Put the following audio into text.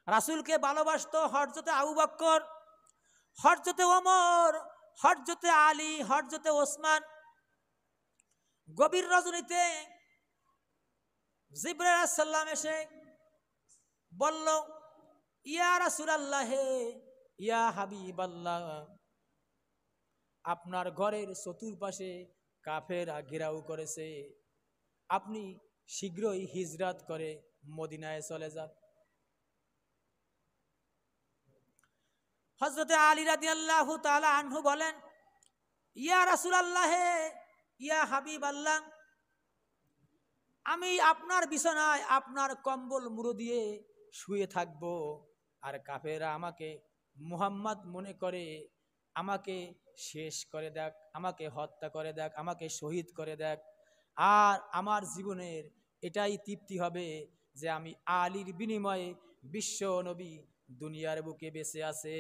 রাসূলকে ভালোবাসতো হযরতে আবু বকর, হযরতে ওমর, হযরতে আলী, হযরতে ওসমান। গভীর রজনীতে জিবরাইল আলাইহিস সালাম এসে বলল, ইয়া রাসূলুল্লাহ, ইয়া হাবিবাল্লাহ, আপনার ঘরের চতুর্পাশে কাফেররা ঘেরাও করেছে, আপনি শীঘ্রই হিজরত করে মদিনায় চলে যান। হযরতে আলী রাদিয়াল্লাহু তাআলা আনহু বলেন, ইয়া রাসূলুল্লাহ, ইয়া হাবিবাল্লাহ, আমি আপনার বিছানায় আপনার কম্বল মুড়ো দিয়ে শুয়ে থাকবো, আর কাফেররা আমাকে মুহাম্মদ মনে করে আমাকে শেষ করে দেখ, আমাকে হত্যা করে দেখ, আমাকে শহীদ করে দেখ, আর আমার জীবনের এটাই তৃপ্তি হবে যে আমি আলীর বিনিময়ে বিশ্ব নবী দুনিয়ার বুকে বেঁচে আছে।